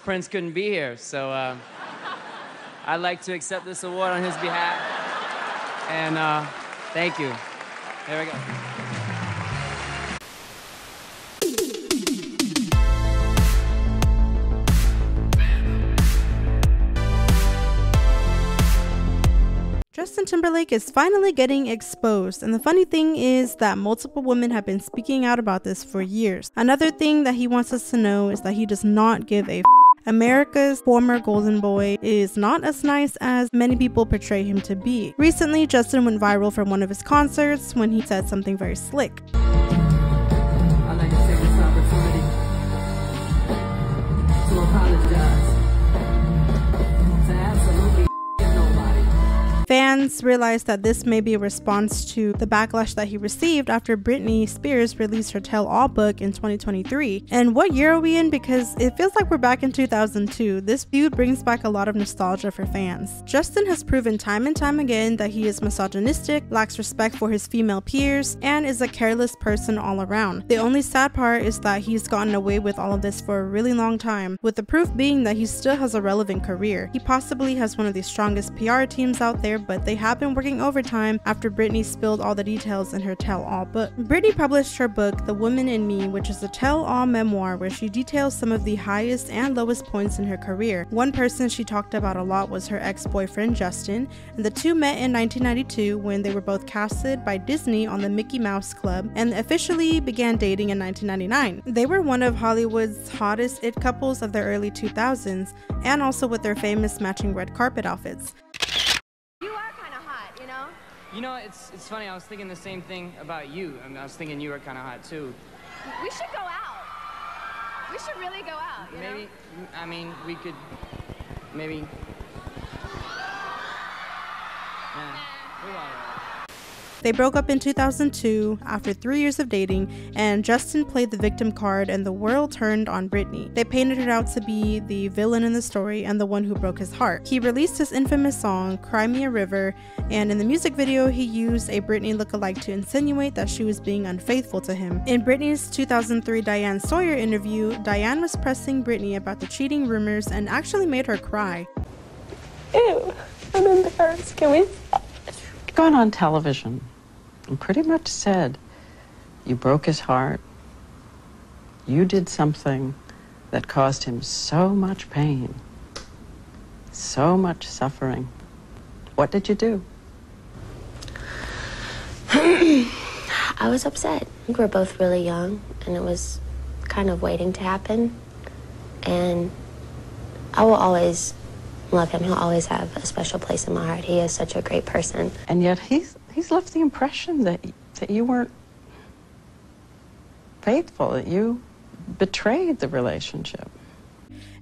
Prince couldn't be here, so I'd like to accept this award on his behalf. And thank you. There we go. Justin Timberlake is finally getting exposed, and the funny thing is that multiple women have been speaking out about this for years. Another thing that he wants us to know is that he does not give a f. America's former golden boy is not as nice as many people portray him to be. Recently, Justin went viral from one of his concerts when he said something very slick. I'd like to take this opportunity to apologize to absolutely nobody. Fans realized that this may be a response to the backlash that he received after Britney Spears released her Tell All book in 2023. And what year are we in? Because it feels like we're back in 2002. This feud brings back a lot of nostalgia for fans. Justin has proven time and time again that he is misogynistic, lacks respect for his female peers, and is a careless person all around. The only sad part is that he's gotten away with all of this for a really long time, with the proof being that he still has a relevant career. He possibly has one of the strongest PR teams out there, but they have been working overtime after Britney spilled all the details in her Tell All book. Britney published her book, The Woman in Me, which is a tell-all memoir where she details some of the highest and lowest points in her career. One person she talked about a lot was her ex-boyfriend Justin, and the two met in 1992 when they were both casted by Disney on the Mickey Mouse Club and officially began dating in 1999. They were one of Hollywood's hottest it couples of the early 2000s, and also with their famous matching red carpet outfits. You know, it's funny, I was thinking the same thing about you. I mean, I was thinking you were kind of hot, too. We should go out. We should really go out, you know? I mean, we could, maybe... Yeah, we're all right. They broke up in 2002 after 3 years of dating, and Justin played the victim card and the world turned on Britney. They painted her out to be the villain in the story and the one who broke his heart. He released his infamous song, Cry Me a River, and in the music video he used a Britney lookalike to insinuate that she was being unfaithful to him. In Britney's 2003 Diane Sawyer interview, Diane was pressing Britney about the cheating rumors and actually made her cry. Ew, I'm embarrassed. Can we stop? Gone on television and pretty much said you broke his heart. You did something that caused him so much pain, so much suffering. What did you do? I was upset. We were both really young, and it was kind of waiting to happen. And I will always love him. He'll always have a special place in my heart. He is such a great person. And yet he's left the impression that you weren't faithful, that you betrayed the relationship.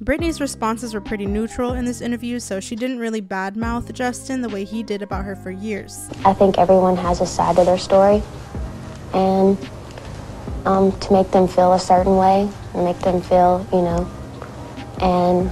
Britney's responses were pretty neutral in this interview, so she didn't really badmouth Justin the way he did about her for years. I think everyone has a side to their story, and to make them feel a certain way, and make them feel, you know, and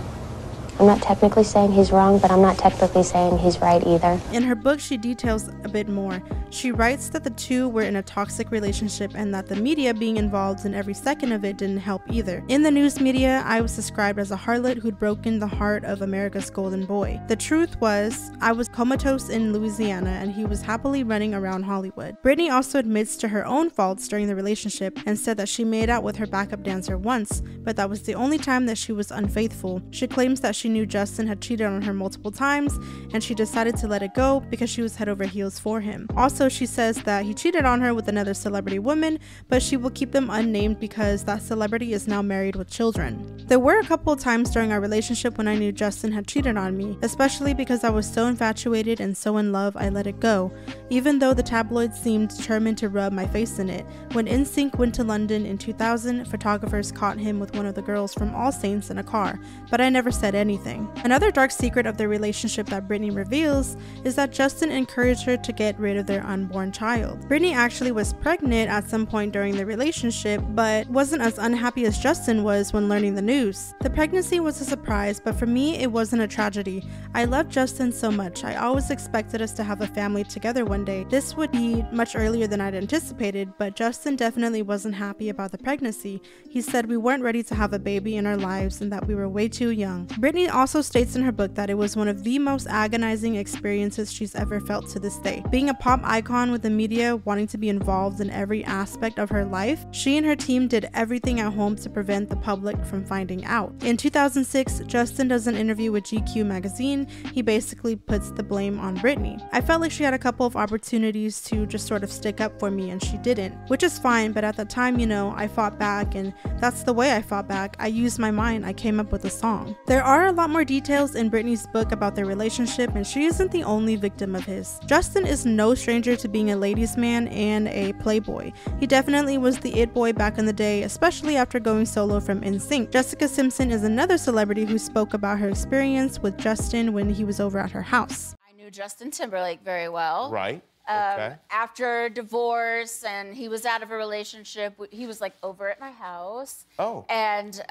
I'm not technically saying he's wrong, but I'm not technically saying he's right either. In her book, she details a bit more. She writes that the two were in a toxic relationship and that the media being involved in every second of it didn't help either. In the news media, I was described as a harlot who'd broken the heart of America's golden boy. The truth was, I was comatose in Louisiana and he was happily running around Hollywood. Britney also admits to her own faults during the relationship and said that she made out with her backup dancer once, but that was the only time that she was unfaithful. She claims that she knew Justin had cheated on her multiple times and she decided to let it go because she was head over heels for him. Also, she says that he cheated on her with another celebrity woman, but she will keep them unnamed because that celebrity is now married with children. There were a couple of times during our relationship when I knew Justin had cheated on me, especially because I was so infatuated and so in love I let it go, even though the tabloids seemed determined to rub my face in it. When NSYNC went to London in 2000, photographers caught him with one of the girls from All Saints in a car, but I never said anything. anything. Another dark secret of their relationship that Britney reveals is that Justin encouraged her to get rid of their unborn child. Britney actually was pregnant at some point during the relationship, but wasn't as unhappy as Justin was when learning the news. The pregnancy was a surprise, but for me, it wasn't a tragedy. I loved Justin so much. I always expected us to have a family together one day. This would be much earlier than I'd anticipated, but Justin definitely wasn't happy about the pregnancy. He said we weren't ready to have a baby in our lives and that we were way too young. Britney also states in her book that it was one of the most agonizing experiences she's ever felt to this day. Being a pop icon with the media wanting to be involved in every aspect of her life, she and her team did everything at home to prevent the public from finding out. In 2006, Justin does an interview with GQ magazine. He basically puts the blame on Britney. I felt like she had a couple of opportunities to just sort of stick up for me and she didn't, which is fine, but at the time, you know, I fought back, and that's the way I fought back. I used my mind. I came up with a song. There are a lot more details in Britney's book about their relationship, and she isn't the only victim of his. Justin is no stranger to being a ladies' man and a playboy. He definitely was the it boy back in the day, especially after going solo from NSYNC. Jessica Simpson is another celebrity who spoke about her experience with Justin when he was over at her house. I knew Justin Timberlake very well. Right. Okay. After divorce, and he was out of a relationship, he was like over at my house. Oh. And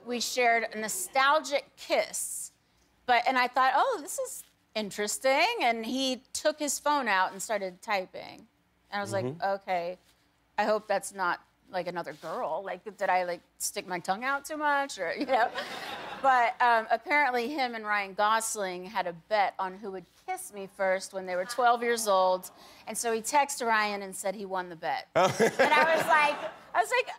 we shared a nostalgic kiss. And I thought, oh, this is interesting. And he took his phone out and started typing. And I was like, okay, I hope that's not like another girl. Like, did I like stick my tongue out too much, or, you know? But apparently him and Ryan Gosling had a bet on who would kiss me first when they were 12 years old. And so he texted Ryan and said he won the bet. And I was like,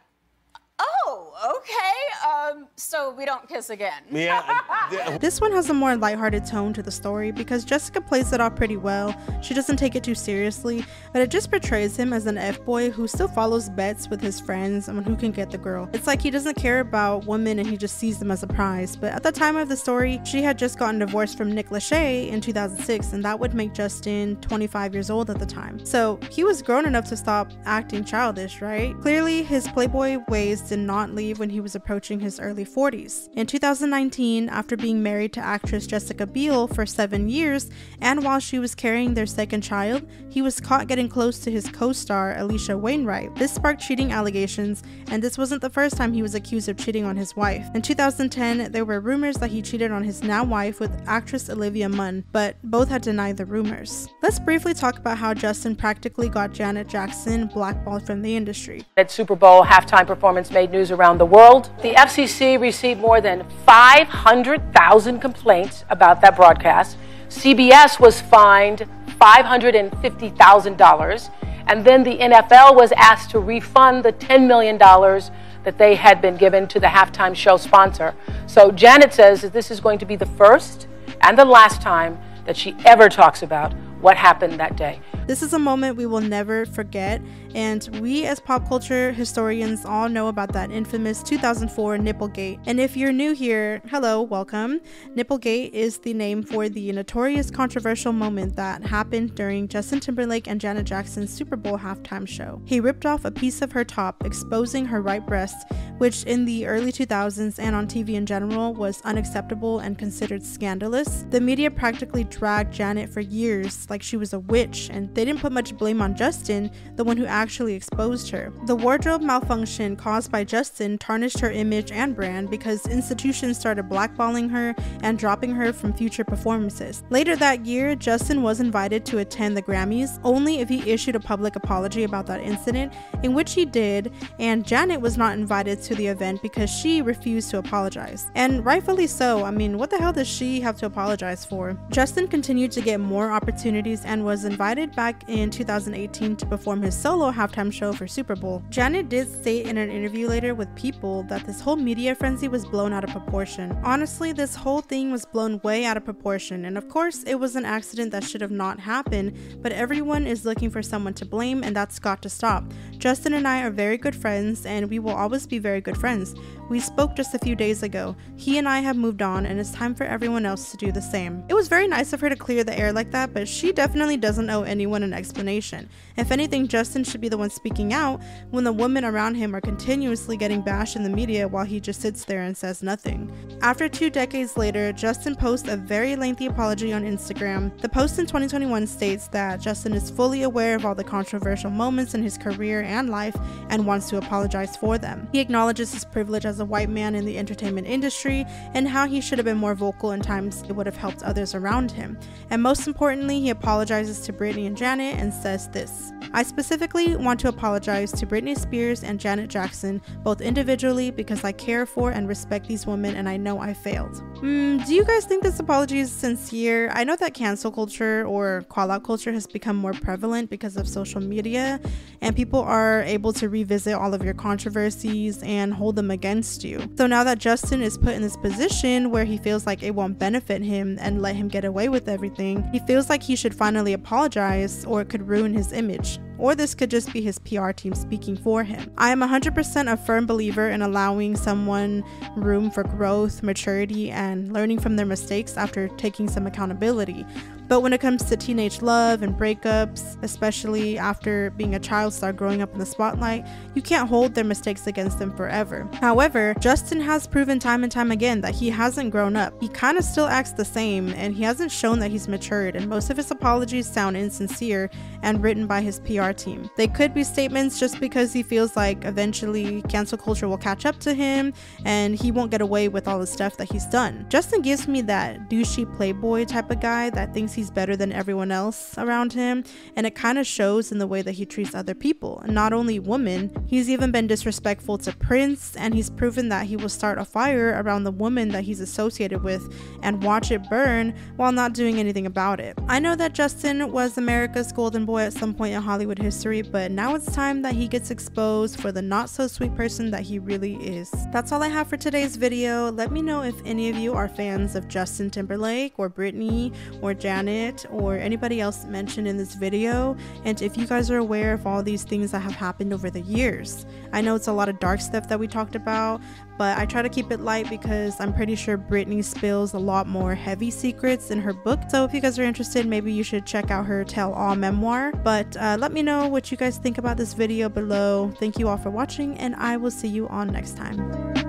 oh, okay. So we don't kiss again. Yeah. This one has a more lighthearted tone to the story because Jessica plays it off pretty well. She doesn't take it too seriously, but it just portrays him as an F-boy who still follows bets with his friends on who can get the girl. It's like he doesn't care about women and he just sees them as a prize. But at the time of the story, she had just gotten divorced from Nick Lachey in 2006, and that would make Justin 25 years old at the time. So he was grown enough to stop acting childish, right? Clearly, his playboy ways did not leave when he was approaching his early 40s. In 2019, after being married to actress Jessica Biel for 7 years, and while she was carrying their second child, he was caught getting close to his co-star Alicia Wainwright. This sparked cheating allegations, and this wasn't the first time he was accused of cheating on his wife. In 2010, there were rumors that he cheated on his now wife with actress Olivia Munn, but both had denied the rumors. Let's briefly talk about how Justin practically got Janet Jackson blackballed from the industry. That Super Bowl halftime performance made news around the world. The FCC received more than 500,000 complaints about that broadcast. CBS was fined $550,000, and then the NFL was asked to refund the $10 million that they had been given to the halftime show sponsor. So Janet says that this is going to be the first and the last time that she ever talks about what happened that day. This is a moment we will never forget, and we as pop culture historians all know about that infamous 2004 Nipplegate. And if you're new here, hello, welcome. Nipplegate is the name for the notorious controversial moment that happened during Justin Timberlake and Janet Jackson's Super Bowl halftime show. He ripped off a piece of her top, exposing her right breast, which in the early 2000s and on TV in general was unacceptable and considered scandalous. The media practically dragged Janet for years like she was a witch, and they didn't put much blame on Justin, the one who actually exposed her. The wardrobe malfunction caused by Justin tarnished her image and brand because institutions started blackballing her and dropping her from future performances. Later that year, Justin was invited to attend the Grammys only if he issued a public apology about that incident, in which he did, and Janet was not invited to the event because she refused to apologize. And rightfully so. I mean, what the hell does she have to apologize for? Justin continued to get more opportunities and was invited back in 2018 to perform his solo halftime show for Super Bowl. Janet did state in an interview later with People that this whole media frenzy was blown out of proportion. Honestly, this whole thing was blown way out of proportion, and of course it was an accident that should have not happened, but everyone is looking for someone to blame, and that's got to stop. Justin and I are very good friends, and we will always be very good friends. We spoke just a few days ago. He and I have moved on, and it's time for everyone else to do the same. It was very nice of her to clear the air like that, but she definitely doesn't owe anyone an explanation. If anything, Justin should be the one speaking out when the women around him are continuously getting bashed in the media while he just sits there and says nothing. After 2 decades later, Justin posts a very lengthy apology on Instagram. The post in 2021 states that Justin is fully aware of all the controversial moments in his career and life and wants to apologize for them. He acknowledges his privilege as a white man in the entertainment industry and how he should have been more vocal in times it would have helped others around him. And most importantly, he apologizes to Britney and Janet and says this: "I specifically want to apologize to Britney Spears and Janet Jackson, both individually, because I care for and respect these women and I know I failed." Do you guys think this apology is sincere? I know that cancel culture or call-out culture has become more prevalent because of social media, and people are able to revisit all of your controversies and hold them against you. So now that Justin is put in this position where he feels like it won't benefit him and let him get away with everything, he feels like he should finally apologize, or it could ruin his image. Or this could just be his PR team speaking for him. I am 100% a firm believer in allowing someone room for growth, maturity, and learning from their mistakes after taking some accountability. But when it comes to teenage love and breakups, especially after being a child star growing up in the spotlight, you can't hold their mistakes against them forever. However, Justin has proven time and time again that he hasn't grown up. He kind of still acts the same, and he hasn't shown that he's matured, and most of his apologies sound insincere and written by his PR team. They could be statements just because he feels like eventually cancel culture will catch up to him and he won't get away with all the stuff that he's done. Justin gives me that douchey playboy type of guy that thinks he's better than everyone else around him, and it kind of shows in the way that he treats other people, not only women. He's even been disrespectful to Prince, and he's proven that he will start a fire around the woman that he's associated with and watch it burn while not doing anything about it. I know that Justin was America's golden boy at some point in Hollywood history, but now it's time that he gets exposed for the not so sweet person that he really is. That's all I have for today's video. Let me know if any of you are fans of Justin Timberlake or Britney or Janet or anybody else mentioned in this video, and if you guys are aware of all these things that have happened over the years. I know it's a lot of dark stuff that we talked about, but I try to keep it light because I'm pretty sure Britney spills a lot more heavy secrets in her book. So if you guys are interested, maybe you should check out her Tell All memoir. But let me know what you guys think about this video below. Thank you all for watching, and I will see you on next time.